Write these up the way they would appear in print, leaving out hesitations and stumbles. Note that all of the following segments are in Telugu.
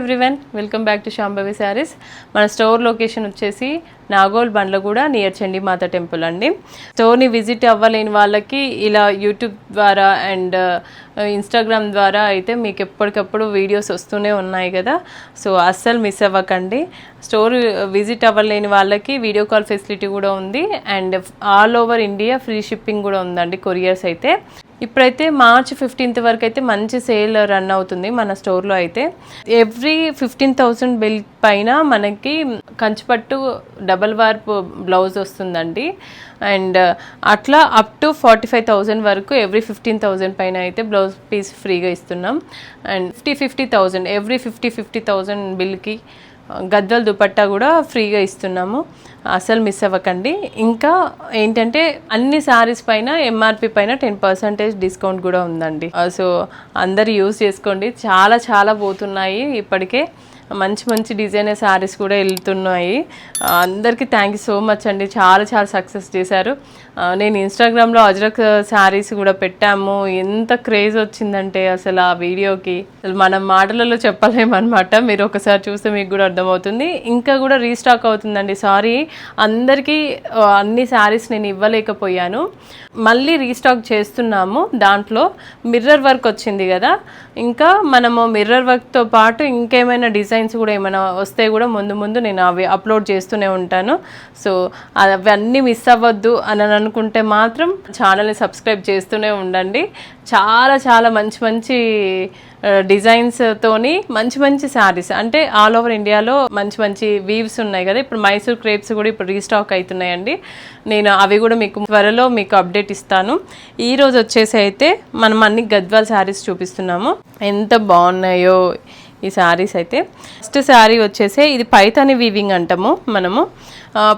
Everyone, welcome back to Shambhavi saris. మన స్టోర్ లొకేషన్ వచ్చేసి నాగోల్ బండ్లగూడ నియర్ చండీమాత టెంపుల్ అండి. స్టోర్ని విజిట్ అవ్వలేని వాళ్ళకి ఇలా యూట్యూబ్ ద్వారా అండ్ ఇన్స్టాగ్రామ్ ద్వారా అయితే మీకు ఎప్పటికప్పుడు వీడియోస్ వస్తూనే ఉన్నాయి కదా, సో అస్సలు మిస్ అవ్వకండి. స్టోర్ విజిట్ అవ్వలేని వాళ్ళకి వీడియో కాల్ ఫెసిలిటీ కూడా ఉంది and all over India free shipping కూడా ఉందండి, కొరియర్స్ అయితే. ఇప్పుడైతే మార్చ్ 15th వరకు అయితే మంచి సేల్ రన్ అవుతుంది మన స్టోర్లో. అయితే ఎవ్రీ 15,000 బిల్ పైన మనకి కంచిపట్టు డబల్ వార్ప్ బ్లౌజ్ వస్తుందండి. అండ్ అట్లా అప్ టు 45,000 వరకు ఎవ్రీ 15,000 పైన అయితే బ్లౌజ్ పీస్ ఫ్రీగా ఇస్తున్నాం. అండ్ 50,000 ఎవ్రీ 50,000 బిల్కి గద్వాల్ దుపట్టా కూడా ఫ్రీగా ఇస్తున్నాము, అసలు మిస్ అవ్వకండి. ఇంకా ఏంటంటే అన్ని శారీస్ పైన ఎంఆర్పి పైన 10% డిస్కౌంట్ కూడా ఉందండి. సో అందరు యూజ్ చేసుకోండి. చాలా చాలా పోతున్నాయి, ఇప్పటికే మంచి మంచి డిజైనర్ శారీస్ కూడా వెళ్తున్నాయి. అందరికీ థ్యాంక్ యూ సో మచ్ అండి, చాలా చాలా సక్సెస్ చేశారు. నేను ఇన్స్టాగ్రామ్లో అజ్రక్ శారీస్ కూడా పెట్టాము, ఎంత క్రేజ్ వచ్చిందంటే అసలు ఆ వీడియోకి అసలు మనం మాటలలో చెప్పలేమన్నమాట. మీరు ఒకసారి చూస్తే మీకు కూడా అర్థమవుతుంది. ఇంకా కూడా రీస్టాక్ అవుతుందండి. సారీ, అందరికీ అన్ని శారీస్ నేను ఇవ్వలేకపోయాను, మళ్ళీ రీస్టాక్ చేస్తున్నాము. దాంట్లో మిర్రర్ వర్క్ వచ్చింది కదా, ఇంకా మనము మిర్రర్ వర్క్తో పాటు ఇంకేమైనా డిజైన్స్ కూడా ఏమైనా వస్తే కూడా ముందు ముందు నేను అవి అప్లోడ్ చేస్తూనే ఉంటాను. సో అవన్నీ మిస్ అవ్వద్దు అని అనుకుంటే మాత్రం ఛానల్ని సబ్స్క్రైబ్ చేస్తూనే ఉండండి. చాలా చాలా మంచి మంచి డిజైన్స్తోని మంచి మంచి శారీస్ అంటే ఆల్ ఓవర్ ఇండియాలో మంచి మంచి వీవ్స్ ఉన్నాయి కదా. ఇప్పుడు మైసూర్ క్రేప్స్ కూడా ఇప్పుడు రీస్టాక్ అవుతున్నాయండి. నేను అవి కూడా మీకు త్వరలో మీకు అప్డేట్ ఇస్తాను. ఈరోజు వచ్చేసి అయితే మనం అన్ని గద్వాల్ శారీస్ చూపిస్తున్నాము, ఎంత బాగున్నాయో ఈ శారీస్. అయితే ఫస్ట్ శారీ వచ్చేసి ఇది పైతాని వీవింగ్ అంటాము మనము.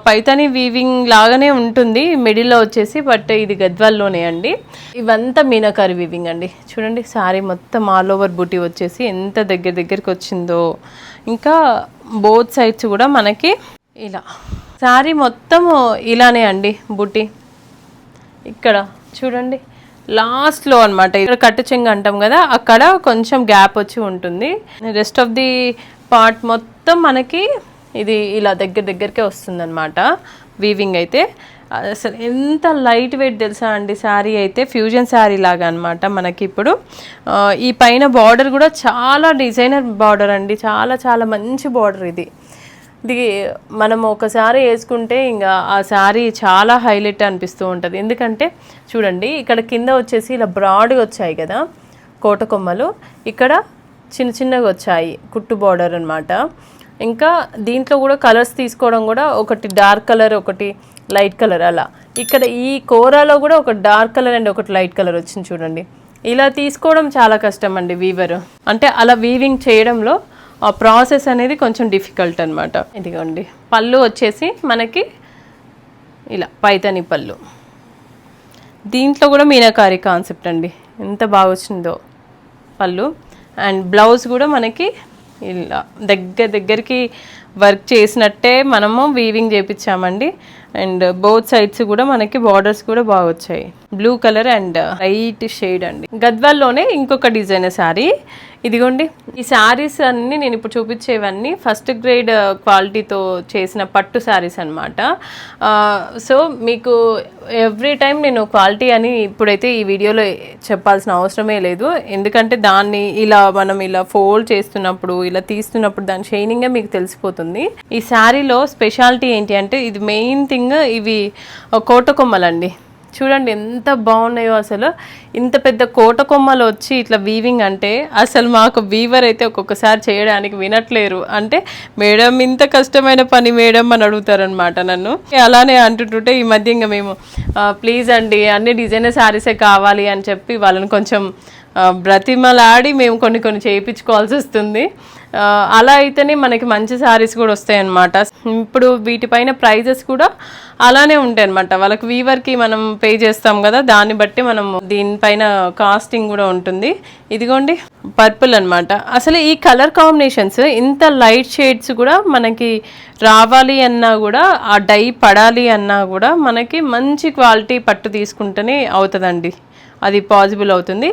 పైతాని వీవింగ్ లాగానే ఉంటుంది మిడిల్లో వచ్చేసి, బట్ ఇది గద్వాల్లోనే అండి. ఇవంతా మీనాకారి వీవింగ్ అండి. చూడండి శారీ మొత్తం ఆల్ ఓవర్ బూటీ వచ్చేసి ఎంత దగ్గరికి వచ్చిందో. ఇంకా బోత్ సైడ్స్ కూడా మనకి ఇలా శారీ మొత్తం ఇలానే అండి బూటీ. ఇక్కడ చూడండి లాస్ట్లో అనమాట, ఇక్కడ కట్టు చెంగు అంటాం కదా, అక్కడ కొంచెం గ్యాప్ వచ్చి ఉంటుంది. రెస్ట్ ఆఫ్ ది పార్ట్ మొత్తం మనకి ఇది ఇలా దగ్గరికే వస్తుంది అనమాట వీవింగ్. అయితే అసలు ఎంత లైట్ వెయిట్ తెలుసా అండి శారీ అయితే, ఫ్యూజన్ శారీ లాగా అనమాట మనకి. ఇప్పుడు ఈ పైన బార్డర్ కూడా చాలా డిజైనర్ బార్డర్ అండి, చాలా చాలా మంచి బార్డర్ ఇది. మనం ఒకసారి వేసుకుంటే ఇంకా ఆ శారీ చాలా హైలైట్ అనిపిస్తూ ఉంటుంది. ఎందుకంటే చూడండి ఇక్కడ కింద వచ్చేసి ఇలా బ్రాడ్గా వచ్చాయి కదా కోట కొమ్మలు, ఇక్కడ చిన్న చిన్నగా వచ్చాయి కుట్టు బార్డర్ అనమాట. ఇంకా దీంట్లో కూడా కలర్స్ తీసుకోవడం కూడా, ఒకటి డార్క్ కలర్ ఒకటి లైట్ కలర్ అలా. ఇక్కడ ఈ కోరాలో కూడా ఒక డార్క్ కలర్ అండ్ ఒకటి లైట్ కలర్ వచ్చింది చూడండి. ఇలా తీసుకోవడం చాలా కష్టం అండి వీవర్, అంటే అలా వీవింగ్ చేయడంలో ఆ ప్రాసెస్ అనేది కొంచెం డిఫికల్ట్ అనమాట. ఇదిగోండి పళ్ళు వచ్చేసి మనకి ఇలా పైతాని పళ్ళు, దీంట్లో కూడా మీనాకారి కాన్సెప్ట్ అండి, ఎంత బాగా వచ్చిందో పళ్ళు. అండ్ బ్లౌజ్ కూడా మనకి ఇలా దగ్గరికి వర్క్ చేసినట్టే మనము వీవింగ్ చేపించామండి. అండ్ బోత్ సైడ్స్ కూడా మనకి బార్డర్స్ కూడా బాగా వచ్చాయి. Blue colour and light shade అండి. గద్వాల్లోనే ఇంకొక డిజైనర్ శారీ ఇదిగోండి. ఈ శారీస్ అన్నీ నేను ఇప్పుడు చూపించేవన్నీ ఫస్ట్ గ్రేడ్ క్వాలిటీతో చేసిన పట్టు శారీస్ అనమాట. సో మీకు ఎవ్రీ టైం నేను క్వాలిటీ అని ఇప్పుడైతే ఈ వీడియోలో చెప్పాల్సిన అవసరమే లేదు, ఎందుకంటే దాన్ని మనం ఇలా ఫోల్డ్ చేస్తున్నప్పుడు ఇలా తీస్తున్నప్పుడు దాని షైనింగే మీకు తెలిసిపోతుంది. ఈ శారీలో స్పెషాలిటీ ఏంటి అంటే, ఇది మెయిన్ థింగ్, ఇవి కోట కొమ్మలండి. చూడండి ఎంత బాగున్నాయో అసలు. ఇంత పెద్ద కోట కొమ్మలు వచ్చి ఇట్లా వీవింగ్ అంటే అసలు మాకు వీవర్ అయితే ఒక్కొక్కసారి చేయడానికి వినట్లేరు. అంటే మేడం ఇంత కష్టమైన పని మేడం అని అడుగుతారనమాట నన్ను. అలానే అంటుంటుంటే ఈ మధ్య ఇంకా మేము ప్లీజ్ అండి అన్ని డిజైనర్ శారీసే కావాలి అని చెప్పి వాళ్ళని కొంచెం బ్రతిమలాడి మేము కొన్ని చేయించుకోవాల్సి వస్తుంది. అలా అయితేనే మనకి మంచి శారీస్ కూడా వస్తాయి అన్నమాట. ఇప్పుడు వీటిపైన ప్రైజెస్ కూడా అలానే ఉంటాయి అనమాట. వాళ్ళకి వీవర్కి మనం పే చేస్తాం కదా, దాన్ని బట్టి మనం దీనిపైన కాస్టింగ్ కూడా ఉంటుంది. ఇదిగోండి పర్పుల్ అనమాట. అసలు ఈ కలర్ కాంబినేషన్స్ ఇంత లైట్ షేడ్స్ కూడా మనకి రావాలి అన్నా కూడా, ఆ డై పడాలి అన్నా కూడా మనకి మంచి క్వాలిటీ పట్టు తీసుకుంటేనే అవుతుందండి, అది పాసిబుల్ అవుతుంది.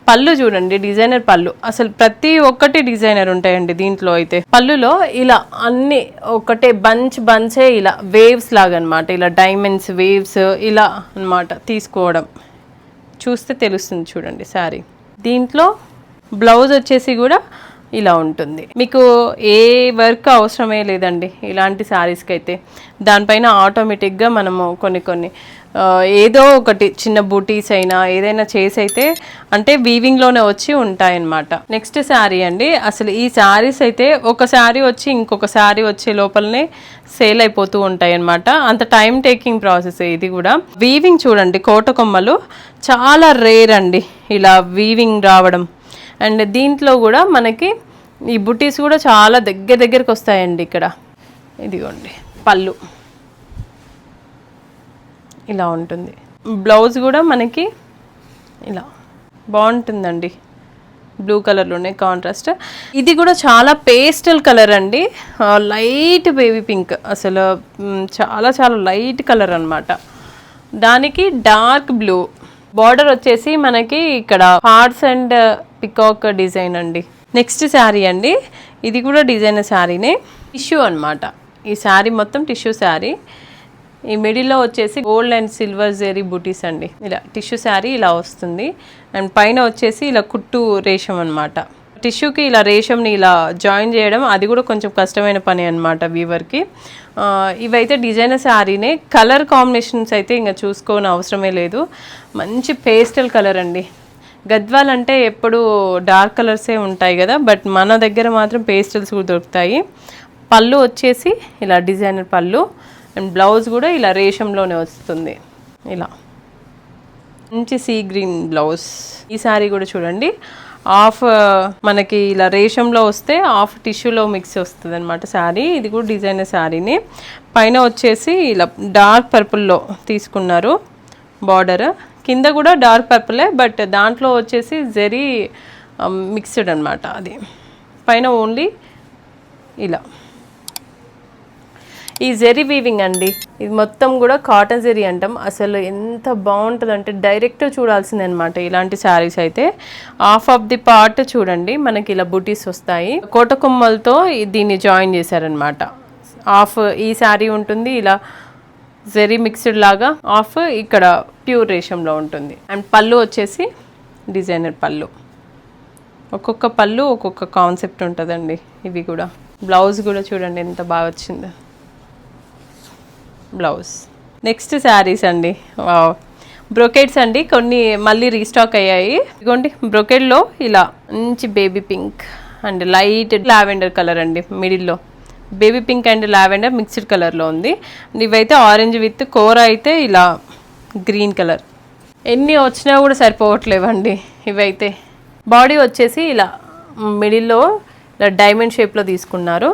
పళ్ళు చూడండి, డిజైనర్ పళ్ళు, అసలు ప్రతి ఒక్కటి డిజైనర్ ఉంటాయండి అండి దీంట్లో అయితే. పళ్ళులో ఇలా అన్ని ఒకటే బంచే ఇలా వేవ్స్ లాగా అనమాట, ఇలా డైమండ్స్ వేవ్స్ ఇలా అనమాట తీసుకోవడం. చూస్తే తెలుస్తుంది చూడండి శారీ. దీంట్లో బ్లౌజ్ వచ్చేసి కూడా ఇలా ఉంటుంది. మీకు ఏ వర్క్ అవసరమే లేదండి ఇలాంటి శారీస్కి అయితే. దానిపైన ఆటోమేటిక్గా మనము కొన్ని ఏదో ఒకటి చిన్న బూటీస్ అయినా ఏదైనా చేసి అయితే అంటే వీవింగ్లోనే వచ్చి ఉంటాయన్నమాట. నెక్స్ట్ శారీ అండి. అసలు ఈ శారీస్ అయితే ఒక శారీ వచ్చి ఇంకొక శారీ వచ్చే లోపలనే సేల్ అయిపోతూ ఉంటాయి అన్నమాట. అంత టైం టేకింగ్ ప్రాసెస్ ఇది కూడా. వీవింగ్ చూడండి, కోట కొమ్మలు చాలా రేర్ అండి ఇలా వీవింగ్ రావడం. అండ్ దీంట్లో కూడా మనకి ఈ బుటీస్ కూడా చాలా దగ్గరికి వస్తాయండి ఇక్కడ. ఇదిగోండి పళ్ళు ఇలా ఉంటుంది. బ్లౌజ్ కూడా మనకి ఇలా బాగుంటుందండి, బ్లూ కలర్లోనే కాంట్రాస్ట్. ఇది కూడా చాలా పేస్టల్ కలర్ అండి, లైట్ బేబీ పింక్, అసలు చాలా లైట్ కలర్ అనమాట. దానికి డార్క్ బ్లూ బార్డర్ వచ్చేసి మనకి ఇక్కడ హార్ట్స్ అండ్ పికాక్ డిజైన్ అండి. నెక్స్ట్ శారీ అండి. ఇది కూడా డిజైనర్ శారీనే, టిష్యూ అనమాట. ఈ శారీ మొత్తం టిష్యూ శారీ. ఈ మిడిల్లో వచ్చేసి గోల్డ్ అండ్ సిల్వర్ జెరీ బూటీస్ అండి. ఇలా టిష్యూ శారీ ఇలా వస్తుంది. అండ్ పైన వచ్చేసి ఇలా కుట్టు రేషం అనమాట. టిష్యూకి ఇలా రేషంని ఇలా జాయిన్ చేయడం అది కూడా కొంచెం కష్టమైన పని అనమాట వీవర్కి. ఇవైతే డిజైనర్ శారీనే. కలర్ కాంబినేషన్స్ అయితే ఇంకా చూసుకోని అవసరమే లేదు, మంచి పేస్టల్ కలర్ అండి. గద్వాల్ అంటే ఎప్పుడు డార్క్ కలర్సే ఉంటాయి కదా, బట్ మన దగ్గర మాత్రం పేస్టల్స్ కూడా దొరుకుతాయి. పళ్ళు వచ్చేసి ఇలా డిజైనర్ పళ్ళు అండ్ బ్లౌజ్ కూడా ఇలా రేషంలోనే వస్తుంది. ఇలా మంచి సీ గ్రీన్ బ్లౌజ్. ఈ శారీ కూడా చూడండి, హాఫ్ మనకి ఇలా రేషంలో వస్తే హాఫ్ టిష్యూలో మిక్స్ వస్తుంది అనమాట శారీ. ఇది కూడా డిజైనర్ శారీని. పైన వచ్చేసి ఇలా డార్క్ పర్పుల్లో తీసుకున్నారు బార్డర్. కింద కూడా డార్క్ పర్పులే, బట్ దాంట్లో వచ్చేసి జెరీ మిక్స్డ్ అనమాట. అది పైన ఓన్లీ ఇలా ఈ జెరీ వీవింగ్ అండి. ఇది మొత్తం కూడా కాటన్ జెరీ అంటాం. అసలు ఎంత బాగుంటుంది అంటే డైరెక్ట్ చూడాల్సిందే అనమాట ఇలాంటి శారీస్ అయితే. హాఫ్ ఆఫ్ ది పార్ట్ చూడండి మనకి ఇలా బుటీస్ వస్తాయి, కోట కొమ్మలతో దీన్ని జాయిన్ చేశారనమాట. హాఫ్ ఈ శారీ ఉంటుంది ఇలా జెరీ మిక్స్డ్ లాగా, హాఫ్ ఇక్కడ ప్యూర్ రేషంలో ఉంటుంది. అండ్ పళ్ళు వచ్చేసి డిజైనర్ పళ్ళు. ఒక్కొక్క పళ్ళు ఒక్కొక్క కాన్సెప్ట్ ఉంటుందండి. ఇవి కూడా బ్లౌజ్ కూడా చూడండి ఎంత బాగా వచ్చిందో బ్లౌజ్. నెక్స్ట్ శారీస్ అండి, బ్రొకెట్స్ అండి. కొన్ని మళ్ళీ రీస్టాక్ అయ్యాయి. ఇదిగోండి బ్రొకెట్లో ఇలా మంచి baby pink and light lavender colour అండి. మిడిల్లో baby pink and lavender mixed కలర్లో ఉంది. ఇవైతే ఆరెంజ్ విత్ కోర అయితే ఇలా గ్రీన్ కలర్. ఎన్ని వచ్చినా కూడా సరిపోవట్లేవండి ఇవైతే. బాడీ వచ్చేసి ఇలా మిడిల్లో ఇలా డైమండ్ షేప్లో తీసుకున్నారు.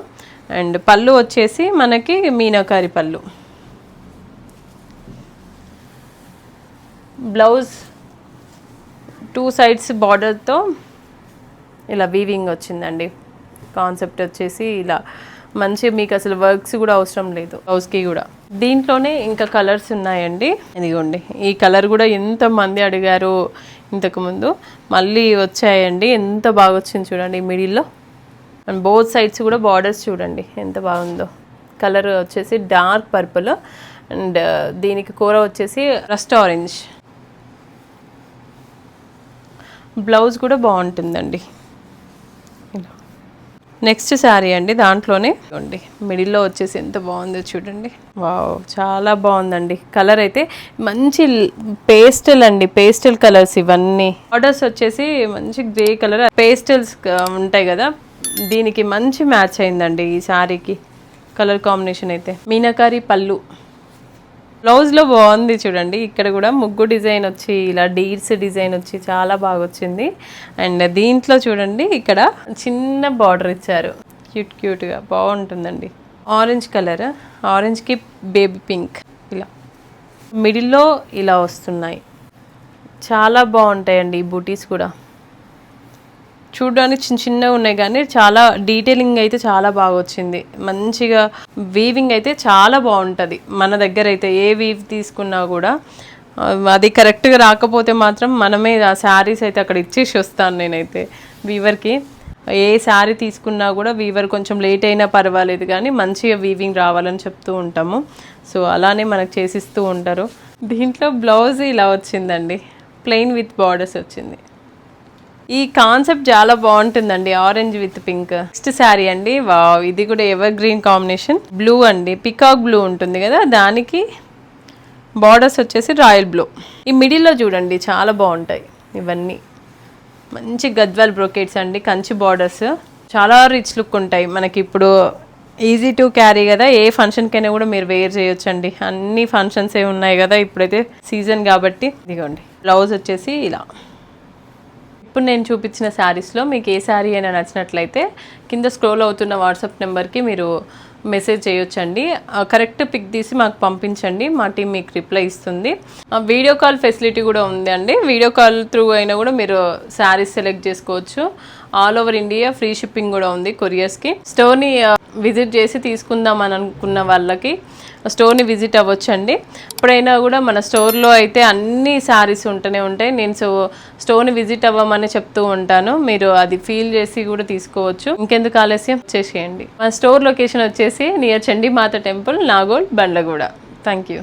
అండ్ పళ్ళు వచ్చేసి మనకి మీనాకారి పళ్ళు. బ్లౌజ్ 2 సైడ్స్ బార్డర్తో ఇలా వీవింగ్ వచ్చిందండి. కాన్సెప్ట్ వచ్చేసి ఇలా మంచి, మీకు అసలు వర్క్స్ కూడా అవసరం లేదు బ్లౌజ్కి కూడా. దీంట్లోనే ఇంకా కలర్స్ ఉన్నాయండి. ఇదిగోండి ఈ కలర్ కూడా ఎంతమంది అడిగారు ఇంతకుముందు, మళ్ళీ వచ్చాయండి. ఎంత బాగా వచ్చింది చూడండి మిడిల్లో. అండ్ బోత్ సైడ్స్ కూడా బార్డర్స్ చూడండి ఎంత బాగుందో. కలర్ వచ్చేసి డార్క్ పర్పుల్ అండ్ దీనికి కూర వచ్చేసి రస్ట్ ఆరెంజ్. బ్లౌజ్ కూడా బాగుంటుందండి. నెక్స్ట్ శారీ అండి. దాంట్లోనే చూడండి మిడిల్లో వచ్చేసి ఎంత బాగుందో చూడండి. వావ్ చాలా బాగుందండి. కలర్ అయితే మంచి పేస్టల్ అండి, పేస్టల్ కలర్స్ ఇవన్నీ. బార్డర్స్ వచ్చేసి మంచి గ్రే కలర్, పేస్టల్స్ ఉంటాయి కదా, దీనికి మంచి మ్యాచ్ అయిందండి ఈ శారీకి కలర్ కాంబినేషన్ అయితే. మీనాకారి పళ్ళు. బ్లౌజ్లో బాగుంది చూడండి. ఇక్కడ కూడా ముగ్గు డిజైన్ వచ్చి ఇలా డీర్స్ డిజైన్ వచ్చి చాలా బాగా వచ్చింది. అండ్ దీంట్లో చూడండి ఇక్కడ చిన్న బార్డర్ ఇచ్చారు, క్యూట్గా బాగుంటుందండి. ఆరెంజ్ కలర్, ఆరెంజ్కి బేబీ పింక్ ఇలా మిడిల్లో ఇలా వస్తున్నాయి. చాలా బాగుంటాయండి ఈ బూటీస్ కూడా. చూడడానికి చిన్నగా ఉన్నాయి కానీ చాలా డీటెయిలింగ్ అయితే చాలా బాగా వచ్చింది. మంచిగా వీవింగ్ అయితే చాలా బాగుంటుంది. మన దగ్గర అయితే ఏ వీవ్ తీసుకున్నా కూడా అది కరెక్ట్గా రాకపోతే మాత్రం మనమే ఆ శారీస్ అయితే అక్కడ ఇచ్చేసి వస్తాను నేనైతే వీవర్కి. ఏ శారీ తీసుకున్నా కూడా వీవర్ కొంచెం లేట్ అయినా పర్వాలేదు కానీ మంచిగా వీవింగ్ రావాలని చెప్తూ ఉంటాము. సో అలానే మనకు చేసిస్తూ ఉంటారు. దీంట్లో బ్లౌజ్ ఇలా వచ్చిందండి, ప్లెయిన్ విత్ బార్డర్స్ వచ్చింది. ఈ కాన్సెప్ట్ చాలా బాగుంటుందండి, orange with pink. Next sari అండి, వావ్, ఇది కూడా ఎవర్ గ్రీన్ కాంబినేషన్. బ్లూ అండి, పికాక్ బ్లూ ఉంటుంది కదా, దానికి బార్డర్స్ వచ్చేసి రాయల్ బ్లూ. ఈ మిడిల్లో చూడండి చాలా బాగుంటాయి ఇవన్నీ, మంచి గద్వాల్ బ్రోకెట్స్ అండి, కంచి బార్డర్స్, చాలా రిచ్ లుక్ ఉంటాయి. మనకి ఇప్పుడు ఈజీ టు క్యారీ కదా, ఏ ఫంక్షన్కైనా కూడా మీరు వేర్ చేయొచ్చండి. అన్ని ఫంక్షన్స్ ఏ ఉన్నాయి కదా ఇప్పుడైతే సీజన్ కాబట్టి. ఇదిగోండి బ్లౌజ్ వచ్చేసి ఇలా. ఇప్పుడు నేను చూపించిన శారీస్లో మీకు ఏ శారీ అయినా నచ్చినట్లయితే కింద స్క్రోల్ అవుతున్న వాట్సాప్ నెంబర్కి మీరు మెసేజ్ చేయొచ్చండి. కరెక్ట్ పిక్ తీసి మాకు పంపించండి, మా టీం మీకు రిప్లై ఇస్తుంది. వీడియో కాల్ ఫెసిలిటీ కూడా ఉంది అండి, వీడియో కాల్ త్రూ అయినా కూడా మీరు శారీస్ సెలెక్ట్ చేసుకోవచ్చు. All over India free shipping కూడా ఉంది కొరియర్స్కి. స్టోర్ని విజిట్ చేసి తీసుకుందాం అని అనుకున్న వాళ్ళకి స్టోర్ని విజిట్ అవ్వచ్చండి. ఎప్పుడైనా కూడా మన స్టోర్లో అయితే అన్ని శారీస్ ఉంటూనే ఉంటాయి. నేను స్టోర్ని విజిట్ అవ్వమని చెప్తూ ఉంటాను, మీరు అది ఫీల్ చేసి కూడా తీసుకోవచ్చు. ఇంకెందుకు ఆలస్యం, చేసేయండి. మన స్టోర్ లొకేషన్ వచ్చేసి near Chandimata temple, Nagole, Bandlaguda. Thank you.